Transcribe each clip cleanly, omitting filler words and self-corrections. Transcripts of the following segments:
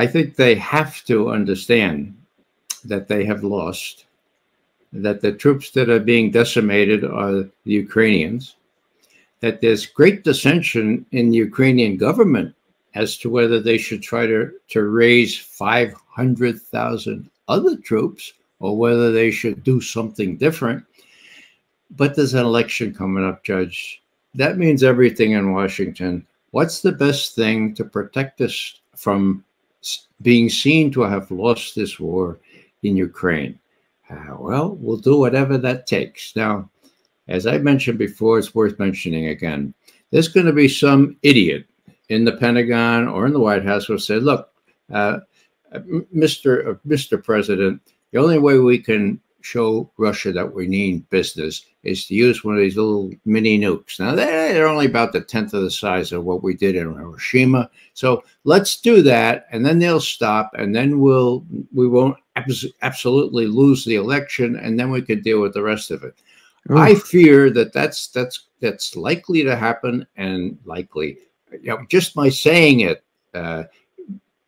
I think they have to understand that they have lost, that the troops that are being decimated are the Ukrainians, that there's great dissension in the Ukrainian government as to whether they should try to raise 500,000 other troops or whether they should do something different. But there's an election coming up, Judge. That means everything in Washington. What's the best thing to protect us from being seen to have lost this war in Ukraine? Well, we'll do whatever that takes. Now, as I mentioned before, it's worth mentioning again. There's going to be some idiot in the Pentagon or in the White House who will say, look, Mr. President, the only way we can show Russia that we need business is to use one of these little mini nukes. Now, they're only about the 10th of the size of what we did in Hiroshima. So let's do that, and then they'll stop, and then we won't absolutely lose the election, and then we can deal with the rest of it. Ooh. I fear that that's likely to happen, and likely, just by saying it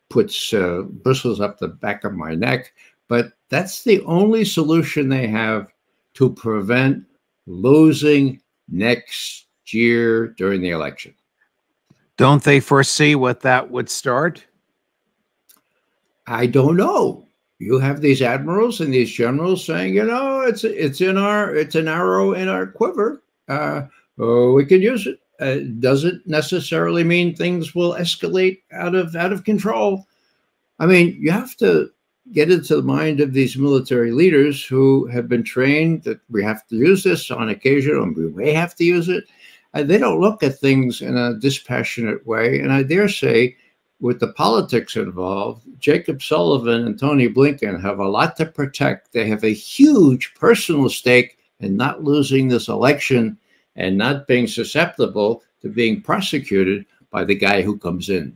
puts bristles up the back of my neck. But that's the only solution they have to prevent losing next year during the election. Don't they foresee what that would start? I don't know. You have these admirals and these generals saying, it's an arrow in our quiver. We can use it. Doesn't necessarily mean things will escalate out of control. I mean, you have to get into the mind of these military leaders who have been trained that we have to use this on occasion, and we may have to use it. They don't look at things in a dispassionate way. And I dare say, with the politics involved, Jacob Sullivan and Tony Blinken have a lot to protect. They have a huge personal stake in not losing this election and not being susceptible to being prosecuted by the guy who comes in.